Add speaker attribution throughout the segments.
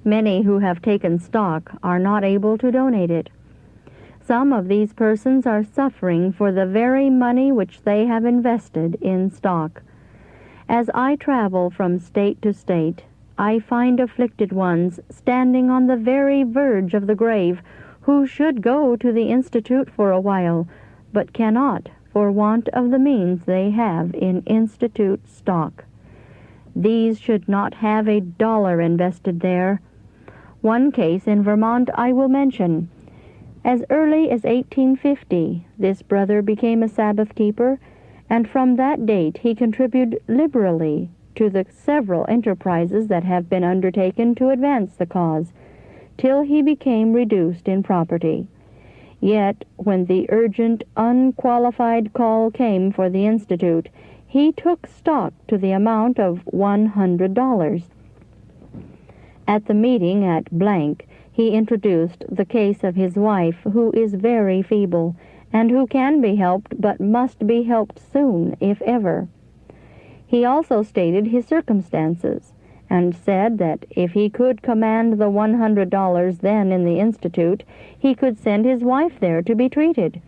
Speaker 1: Many who have taken stock are not able to donate it. Some of these persons are suffering for the very money which they have invested in stock. As I travel from state to state, I find afflicted ones standing on the very verge of the grave who should go to the Institute for a while, but cannot for want of the means they have in Institute stock. These should not have a dollar invested there. One case in Vermont I will mention. As early as 1850, this brother became a Sabbath keeper, and from that date he contributed liberally to the several enterprises that have been undertaken to advance the cause, till he became reduced in property. Yet, when the urgent, unqualified call came for the Institute, he took stock to the amount of $100. At the meeting at Blank, he introduced the case of his wife, who is very feeble, and who can be helped, but must be helped soon, if ever. He also stated his circumstances, and said that if he could command the $100 then in the Institute, he could send his wife there to be treated.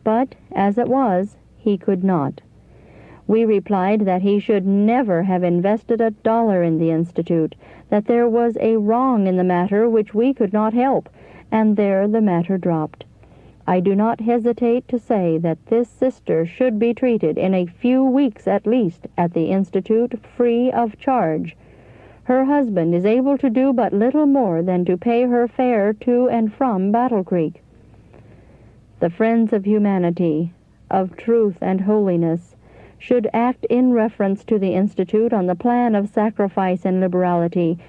Speaker 1: But, as it was, he could not. We replied that he should never have invested a dollar in the Institute, that there was a wrong in the matter which we could not help, and there the matter dropped. I do not hesitate to say that this sister should be treated in a few weeks at least at the Institute free of charge. Her husband is able to do but little more than to pay her fare to and from Battle Creek. The friends of humanity, of truth and holiness, should act in reference to the Institute on the plan of sacrifice and liberality.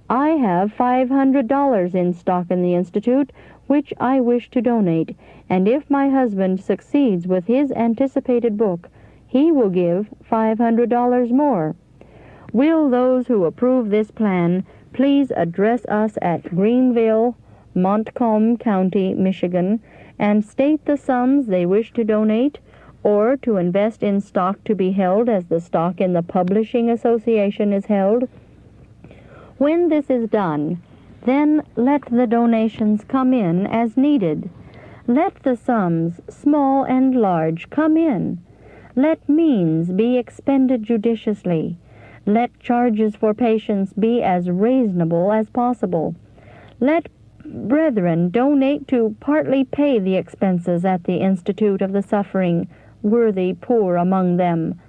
Speaker 1: I have $500 in stock in the Institute, which I wish to donate, and if my husband succeeds with his anticipated book, he will give $500 more. Will those who approve this plan please address us at Greenville, Montcalm County, Michigan, and state the sums they wish to donate, or to invest in stock to be held as the stock in the Publishing Association is held? When this is done, then let the donations come in as needed. Let the sums, small and large, come in. Let means be expended judiciously. Let charges for patients be as reasonable as possible. Let brethren donate to partly pay the expenses at the Institute of the suffering, worthy poor among them.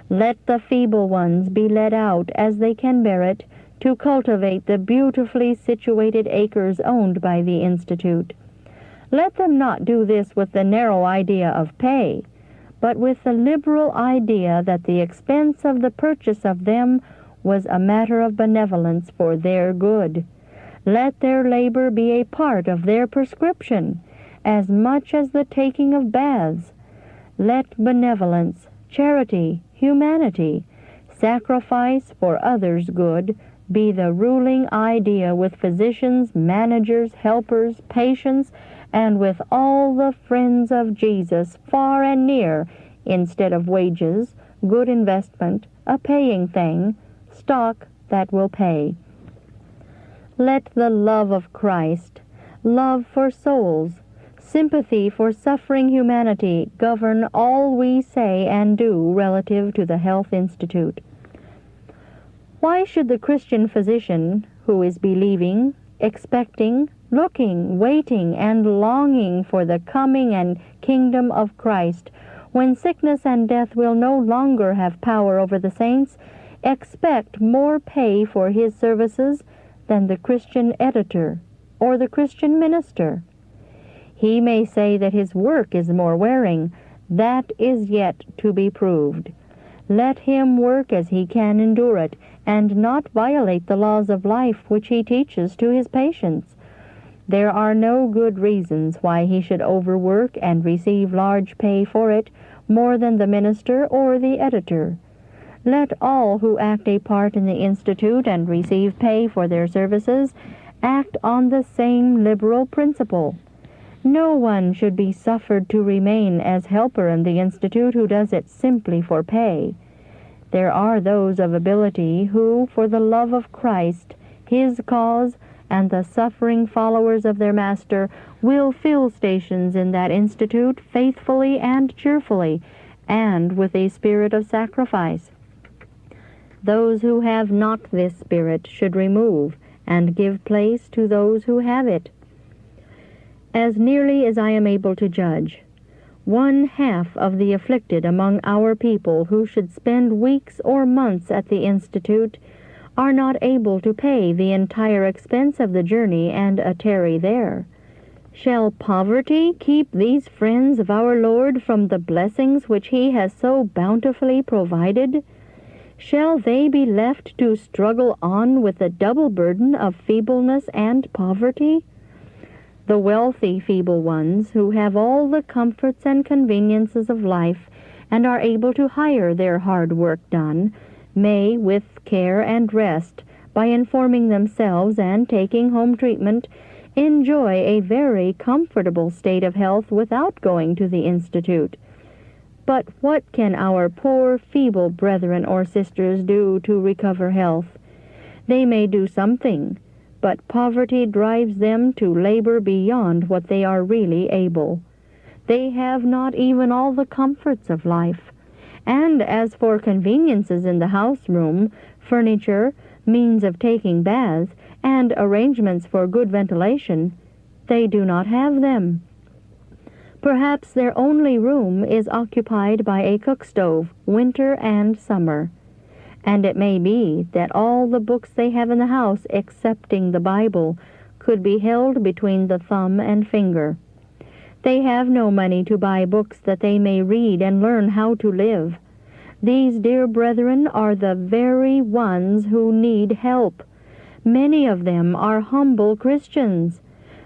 Speaker 1: Let the feeble ones be led out, as they can bear it, to cultivate the beautifully situated acres owned by the Institute. Let them not do this with the narrow idea of pay, but with the liberal idea that the expense of the purchase of them was a matter of benevolence for their good. Let their labor be a part of their prescription, as much as the taking of baths. Let benevolence, charity, humanity, sacrifice for others' good, be the ruling idea with physicians, managers, helpers, patients, and with all the friends of Jesus, far and near, instead of wages, good investment, a paying thing, stock that will pay. Let the love of Christ, love for souls, sympathy for suffering humanity govern all we say and do relative to the Health Institute. Why should the Christian physician, who is believing, expecting, looking, waiting, and longing for the coming and kingdom of Christ, when sickness and death will no longer have power over the saints, expect more pay for his services than the Christian editor or the Christian minister? He may say that his work is more wearing. That is yet to be proved. Let him work as he can endure it, and not violate the laws of life which he teaches to his patients. There are no good reasons why he should overwork and receive large pay for it, more than the minister or the editor. Let all who act a part in the Institute and receive pay for their services act on the same liberal principle. No one should be suffered to remain as helper in the Institute who does it simply for pay. There are those of ability who, for the love of Christ, his cause, and the suffering followers of their Master will fill stations in that institute faithfully and cheerfully, and with a spirit of sacrifice. Those who have not this spirit should remove and give place to those who have it. As nearly as I am able to judge, 1/2 of the afflicted among our people who should spend weeks or months at the Institute are not able to pay the entire expense of the journey and a tarry there. Shall poverty keep these friends of our Lord from the blessings which He has so bountifully provided? Shall they be left to struggle on with the double burden of feebleness and poverty? The wealthy feeble ones, who have all the comforts and conveniences of life and are able to hire their hard work done, may, with care and rest, by informing themselves and taking home treatment, enjoy a very comfortable state of health without going to the Institute. But what can our poor, feeble brethren or sisters do to recover health? They may do something, but poverty drives them to labor beyond what they are really able. They have not even all the comforts of life. And as for conveniences in the house room, furniture, means of taking baths, and arrangements for good ventilation, they do not have them. Perhaps their only room is occupied by a cook stove, winter and summer. And it may be that all the books they have in the house, excepting the Bible, could be held between the thumb and finger. They have no money to buy books that they may read and learn how to live. These dear brethren are the very ones who need help. Many of them are humble Christians.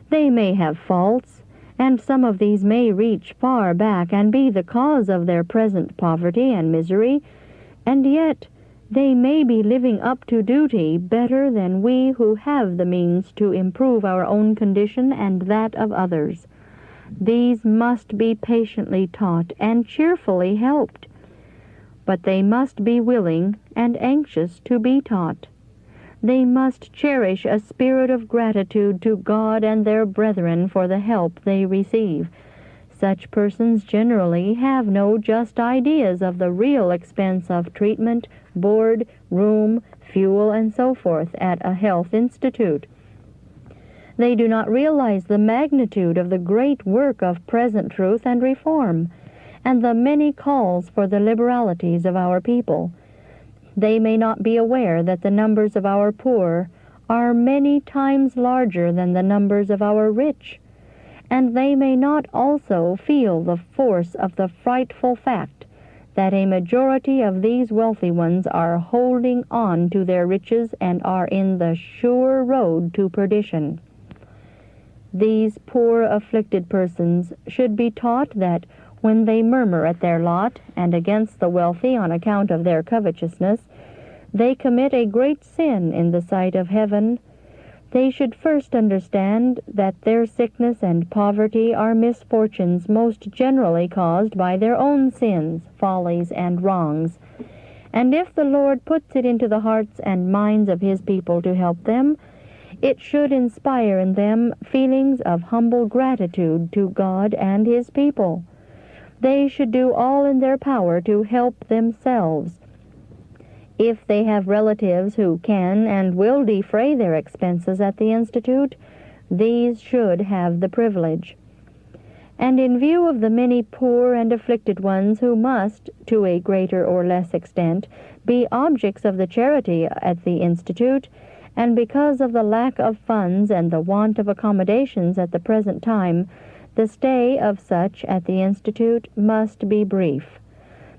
Speaker 1: They may have faults, and some of these may reach far back and be the cause of their present poverty and misery, and yet they may be living up to duty better than we who have the means to improve our own condition and that of others. These must be patiently taught and cheerfully helped, but they must be willing and anxious to be taught. They must cherish a spirit of gratitude to God and their brethren for the help they receive. Such persons generally have no just ideas of the real expense of treatment, board, room, fuel, and so forth at a health institute. They do not realize the magnitude of the great work of present truth and reform, and the many calls for the liberalities of our people. They may not be aware that the numbers of our poor are many times larger than the numbers of our rich, and they may not also feel the force of the frightful fact that a majority of these wealthy ones are holding on to their riches and are in the sure road to perdition. These poor afflicted persons should be taught that when they murmur at their lot and against the wealthy on account of their covetousness, they commit a great sin in the sight of heaven. They should first understand that their sickness and poverty are misfortunes most generally caused by their own sins, follies, and wrongs. And if the Lord puts it into the hearts and minds of His people to help them, it should inspire in them feelings of humble gratitude to God and His people. They should do all in their power to help themselves. If they have relatives who can and will defray their expenses at the Institute, these should have the privilege. And in view of the many poor and afflicted ones who must, to a greater or less extent, be objects of the charity at the Institute, and because of the lack of funds and the want of accommodations at the present time, the stay of such at the Institute must be brief.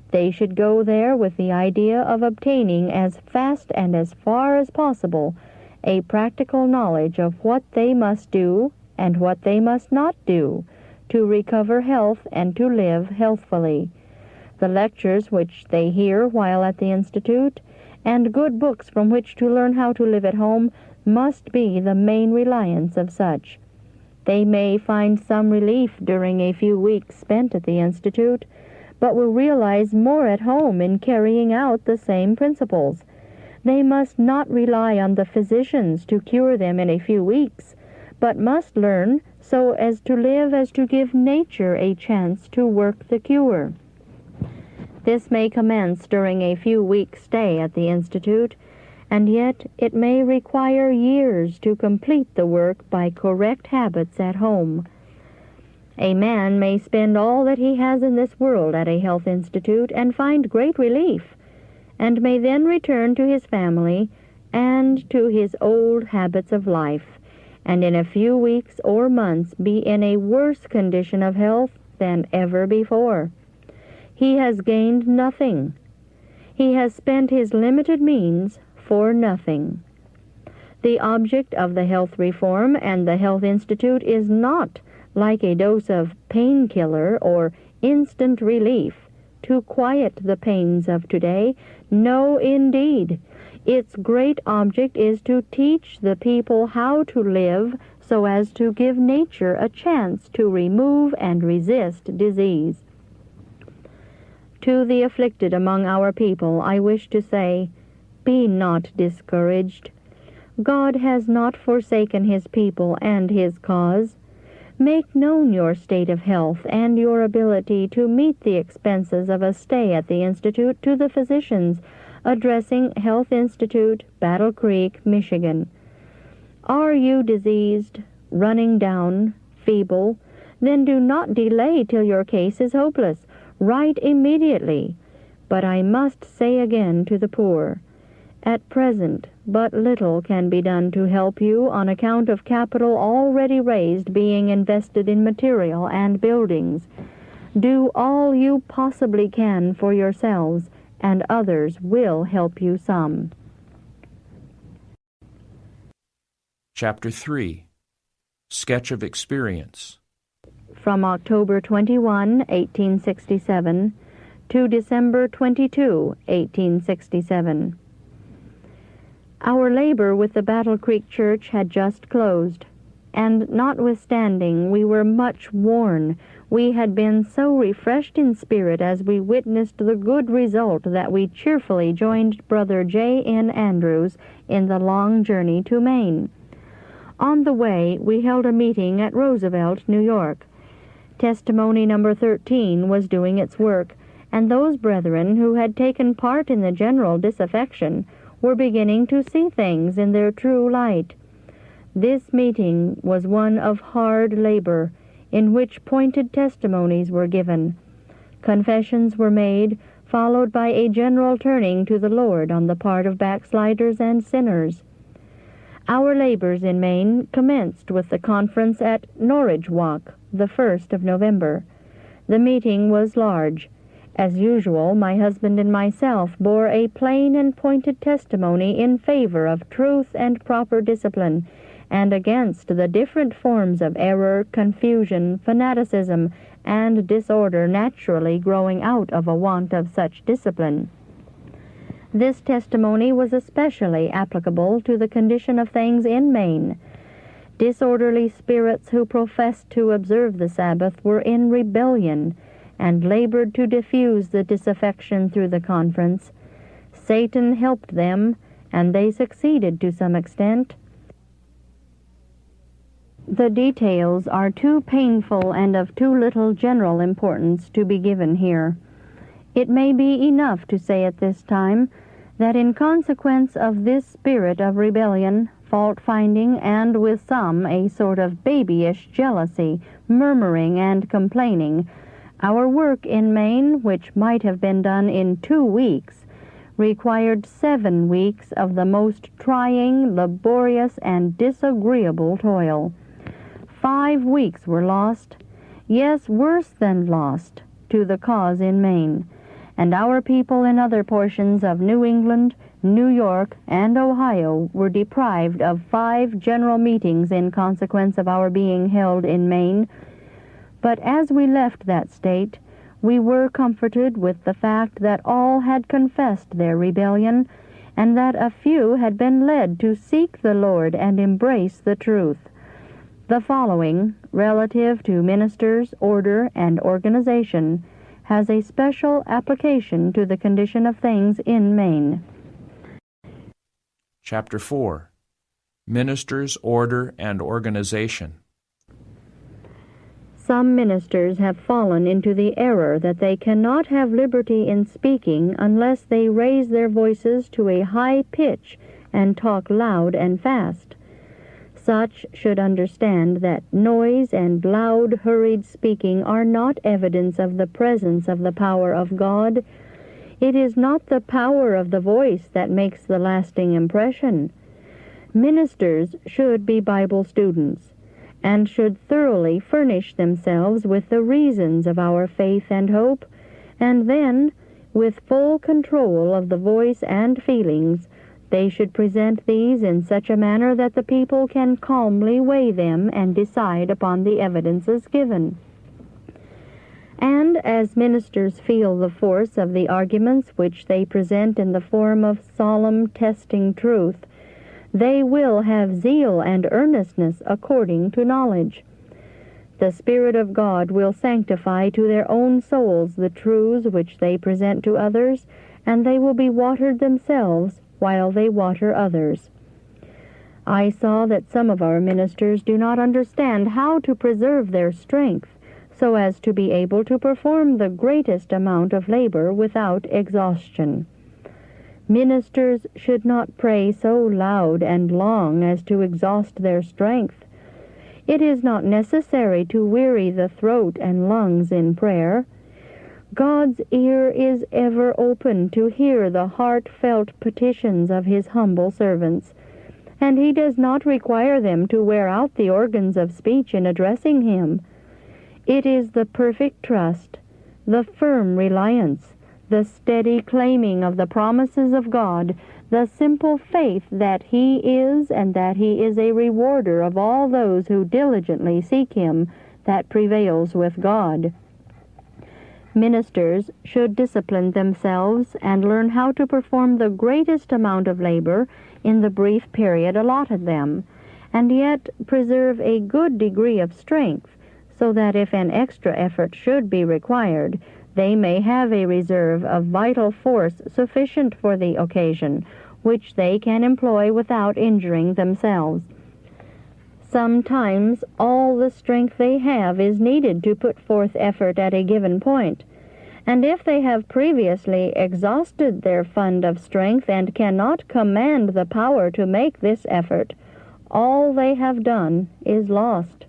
Speaker 1: They should go there with the idea of obtaining as fast and as far as possible a practical knowledge of what they must do and what they must not do to recover health and to live healthfully. The lectures which they hear while at the Institute, and good books from which to learn how to live at home, must be the main reliance of such. They may find some relief during a few weeks spent at the Institute, but will realize more at home in carrying out the same principles. They must not rely on the physicians to cure them in a few weeks, but must learn so as to live as to give nature a chance to work the cure. This may commence during a few weeks' stay at the Institute, and yet it may require years to complete the work by correct habits at home. A man may spend all that he has in this world at a health institute and find great relief, and may then return to his family and to his old habits of life, and in a few weeks or months be in a worse condition of health than ever before. He has gained nothing. He has spent his limited means for nothing. The object of the health reform and the health institute is not, like a dose of painkiller or instant relief, to quiet the pains of today. No, indeed. Its great object is to teach the people how to live so as to give nature a chance to remove and resist disease. To the afflicted among our people, I wish to say, be not discouraged. God has not forsaken his people and his cause. Make known your state of health and your ability to meet the expenses of a stay at the Institute to the physicians addressing Health Institute, Battle Creek, Michigan. Are you diseased, running down, feeble? Then do not delay till your case is hopeless. Write immediately. But I must say again to the poor, at present, but little can be done to help you on account of capital already raised being invested in material and buildings. Do all you possibly can for yourselves, and others will help you some.
Speaker 2: Chapter 3. Sketch of Experience.
Speaker 1: From October 21, 1867, to December 22, 1867. Our labor with the Battle Creek Church had just closed, and notwithstanding we were much worn, we had been so refreshed in spirit as we witnessed the good result that we cheerfully joined Brother J. N. Andrews in the long journey to Maine. On the way, we held a meeting at Roosevelt, New York. Testimony number 13 was doing its work, and those brethren who had taken part in the general disaffection were beginning to see things in their true light. This meeting was one of hard labor, in which pointed testimonies were given. Confessions were made, followed by a general turning to the Lord on the part of backsliders and sinners. Our labors in Maine commenced with the conference at Norwich Walk, the 1st of November. The meeting was large. As usual, my husband and myself bore a plain and pointed testimony in favor of truth and proper discipline, and against the different forms of error, confusion, fanaticism, and disorder naturally growing out of a want of such discipline. This testimony was especially applicable to the condition of things in Maine. Disorderly spirits who professed to observe the Sabbath were in rebellion, and labored to diffuse the disaffection through the conference. Satan helped them, and they succeeded to some extent. The details are too painful and of too little general importance to be given here. It may be enough to say at this time that in consequence of this spirit of rebellion, fault-finding, and with some a sort of babyish jealousy, murmuring and complaining, our work in Maine, which might have been done in 2 weeks, required 7 weeks of the most trying, laborious, and disagreeable toil. 5 weeks were lost, yes, worse than lost, to the cause in Maine, and our people in other portions of New England, New York, and Ohio were deprived of 5 general meetings in consequence of our being held in Maine. But as we left that state, we were comforted with the fact that all had confessed their rebellion, and that a few had been led to seek the Lord and embrace the truth. The following, relative to ministers, order, and organization, has a special application to the condition of things in Maine.
Speaker 2: Chapter 4. Ministers' Order and Organization.
Speaker 1: Some ministers have fallen into the error that they cannot have liberty in speaking unless they raise their voices to a high pitch and talk loud and fast. Such should understand that noise and loud, hurried speaking are not evidence of the presence of the power of God. It is not the power of the voice that makes the lasting impression. Ministers should be Bible students, and should thoroughly furnish themselves with the reasons of our faith and hope, and then, with full control of the voice and feelings, they should present these in such a manner that the people can calmly weigh them and decide upon the evidences given. And as ministers feel the force of the arguments which they present in the form of solemn, testing truth, they will have zeal and earnestness according to knowledge. The Spirit of God will sanctify to their own souls the truths which they present to others, and they will be watered themselves while they water others. I saw that some of our ministers do not understand how to preserve their strength, so as to be able to perform the greatest amount of labor without exhaustion. Ministers should not pray so loud and long as to exhaust their strength. It is not necessary to weary the throat and lungs in prayer. God's ear is ever open to hear the heartfelt petitions of His humble servants, and He does not require them to wear out the organs of speech in addressing Him. It is the perfect trust, the firm reliance, the steady claiming of the promises of God, the simple faith that He is and that He is a rewarder of all those who diligently seek Him, that prevails with God. Ministers should discipline themselves and learn how to perform the greatest amount of labor in the brief period allotted them, and yet preserve a good degree of strength, so that if an extra effort should be required, they may have a reserve of vital force sufficient for the occasion, which they can employ without injuring themselves. Sometimes all the strength they have is needed to put forth effort at a given point, and if they have previously exhausted their fund of strength and cannot command the power to make this effort, all they have done is lost.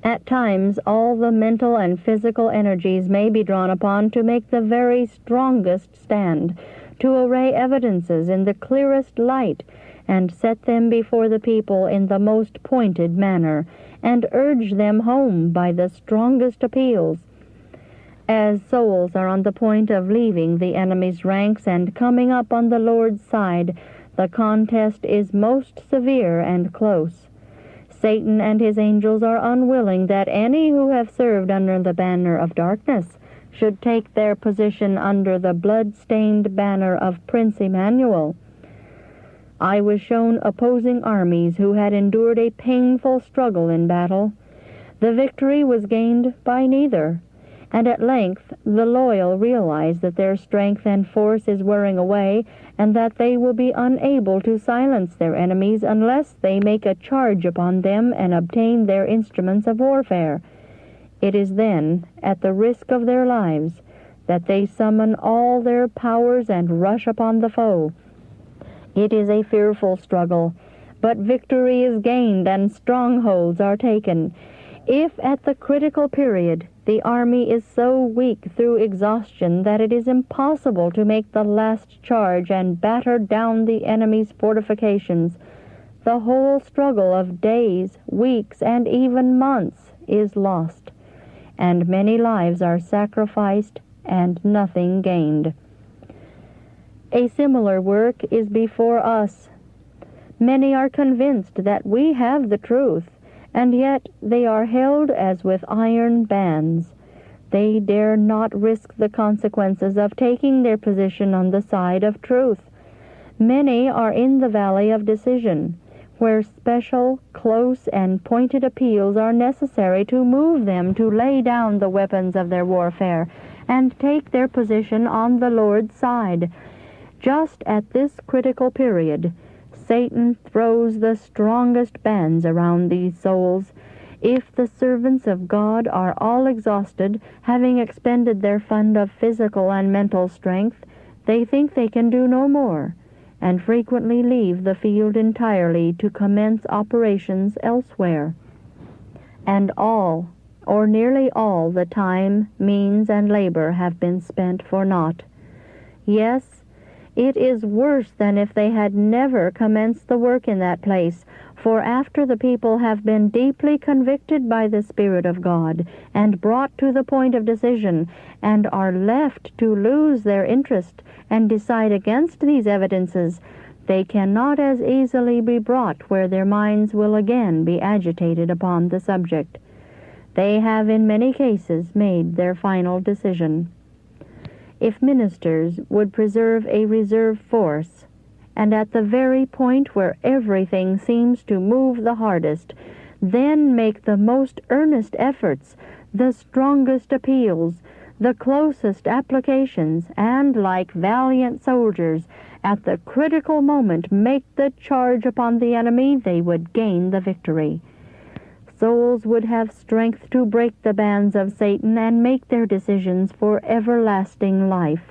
Speaker 1: At times, all the mental and physical energies may be drawn upon to make the very strongest stand, to array evidences in the clearest light, and set them before the people in the most pointed manner, and urge them home by the strongest appeals. As souls are on the point of leaving the enemy's ranks and coming up on the Lord's side, the contest is most severe and close. Satan and his angels are unwilling that any who have served under the banner of darkness should take their position under the blood-stained banner of Prince Emmanuel. I was shown opposing armies who had endured a painful struggle in battle. The victory was gained by neither, and at length the loyal realize that their strength and force is wearing away, and that they will be unable to silence their enemies unless they make a charge upon them and obtain their instruments of warfare. It is then, at the risk of their lives, that they summon all their powers and rush upon the foe. It is a fearful struggle, but victory is gained and strongholds are taken. If at the critical period the army is so weak through exhaustion that it is impossible to make the last charge and batter down the enemy's fortifications, the whole struggle of days, weeks, and even months is lost, and many lives are sacrificed and nothing gained. A similar work is before us. Many are convinced that we have the truth, and yet they are held as with iron bands. They dare not risk the consequences of taking their position on the side of truth. Many are in the valley of decision, where special, close, and pointed appeals are necessary to move them to lay down the weapons of their warfare and take their position on the Lord's side. Just at this critical period, Satan throws the strongest bands around these souls. If the servants of God are all exhausted, having expended their fund of physical and mental strength, they think they can do no more, and frequently leave the field entirely to commence operations elsewhere. And all, or nearly all, the time, means, and labor have been spent for naught. Yes, it is worse than if they had never commenced the work in that place, for after the people have been deeply convicted by the Spirit of God, and brought to the point of decision, and are left to lose their interest and decide against these evidences, they cannot as easily be brought where their minds will again be agitated upon the subject. They have in many cases made their final decision. If ministers would preserve a reserve force, and at the very point where everything seems to move the hardest, then make the most earnest efforts, the strongest appeals, the closest applications, and, like valiant soldiers, at the critical moment make the charge upon the enemy, they would gain the victory. Souls would have strength to break the bands of Satan and make their decisions for everlasting life.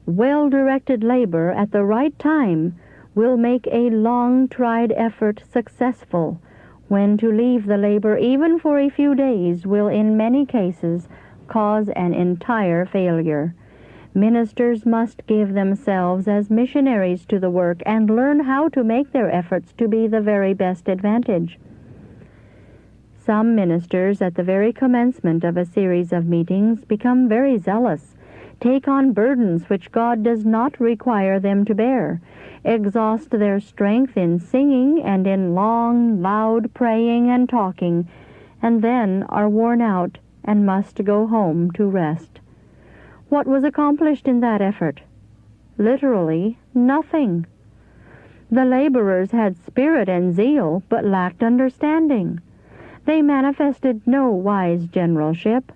Speaker 1: Well-directed labor at the right time will make a long-tried effort successful, when to leave the labor even for a few days will in many cases cause an entire failure. Ministers must give themselves as missionaries to the work and learn how to make their efforts to be the very best advantage. Some ministers at the very commencement of a series of meetings become very zealous, take on burdens which God does not require them to bear, exhaust their strength in singing and in long, loud praying and talking, and then are worn out and must go home to rest. What was accomplished in that effort? Literally, nothing. The laborers had spirit and zeal, but lacked understanding. They manifested no wise generalship.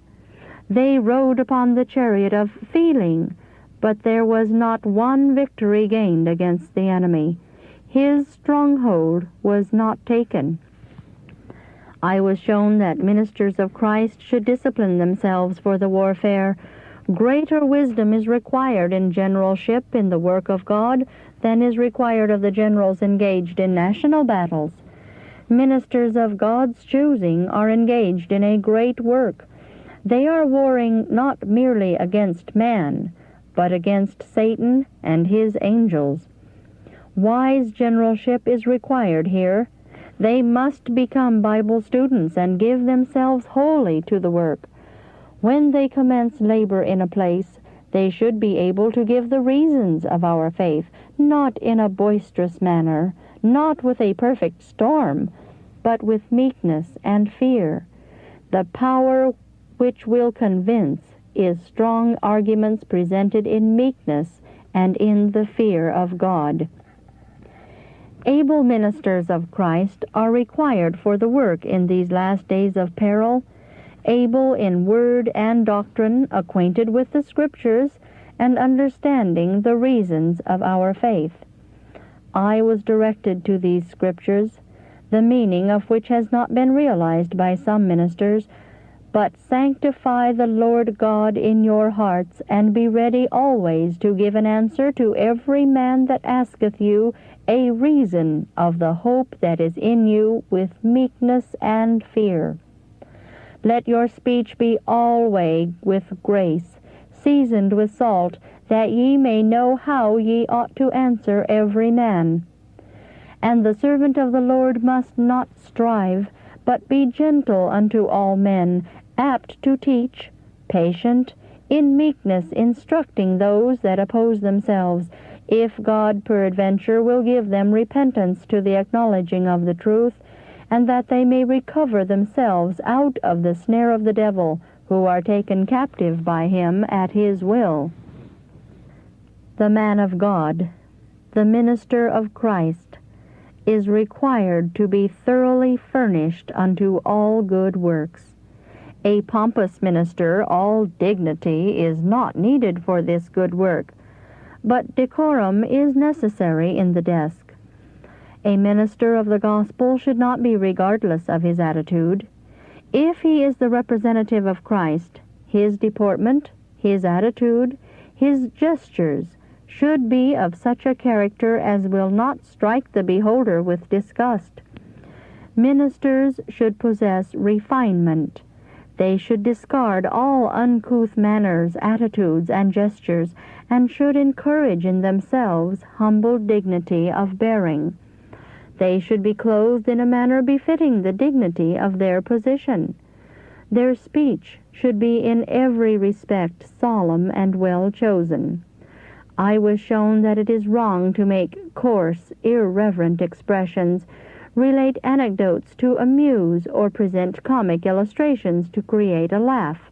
Speaker 1: They rode upon the chariot of feeling, but there was not one victory gained against the enemy. His stronghold was not taken. I was shown that ministers of Christ should discipline themselves for the warfare. Greater wisdom is required in generalship in the work of God than is required of the generals engaged in national battles. Ministers of God's choosing are engaged in a great work. They are warring not merely against man, but against Satan and his angels. Wise generalship is required here. They must become Bible students and give themselves wholly to the work. When they commence labor in a place, they should be able to give the reasons of our faith, not in a boisterous manner, not with a perfect storm, but with meekness and fear. The power which will convince is strong arguments presented in meekness and in the fear of God. Able ministers of Christ are required for the work in these last days of peril, able in word and doctrine, acquainted with the Scriptures, and understanding the reasons of our faith. I was directed to these Scriptures, the meaning of which has not been realized by some ministers, but sanctify the Lord God in your hearts, and be ready always to give an answer to every man that asketh you a reason of the hope that is in you with meekness and fear. Let your speech be always with grace, seasoned with salt, that ye may know how ye ought to answer every man. And the servant of the Lord must not strive, but be gentle unto all men, apt to teach, patient, in meekness instructing those that oppose themselves, if God peradventure will give them repentance to the acknowledging of the truth, and that they may recover themselves out of the snare of the devil, who are taken captive by him at his will. The man of God, the minister of Christ, is required to be thoroughly furnished unto all good works. A pompous minister, all dignity, is not needed for this good work, but decorum is necessary in the desk. A minister of the gospel should not be regardless of his attitude. If he is the representative of Christ, his deportment, his attitude, his gestures should be of such a character as will not strike the beholder with disgust. Ministers should possess refinement. They should discard all uncouth manners, attitudes, and gestures, and should encourage in themselves humble dignity of bearing. They should be clothed in a manner befitting the dignity of their position. Their speech should be in every respect solemn and well chosen. I was shown that it is wrong to make coarse, irreverent expressions, relate anecdotes to amuse, or present comic illustrations to create a laugh.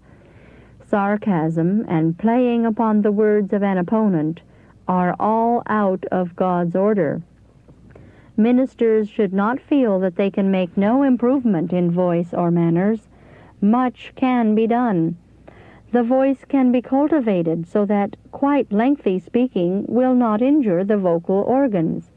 Speaker 1: Sarcasm and playing upon the words of an opponent are all out of God's order. Ministers should not feel that they can make no improvement in voice or manners. Much can be done. The voice can be cultivated so that quite lengthy speaking will not injure the vocal organs.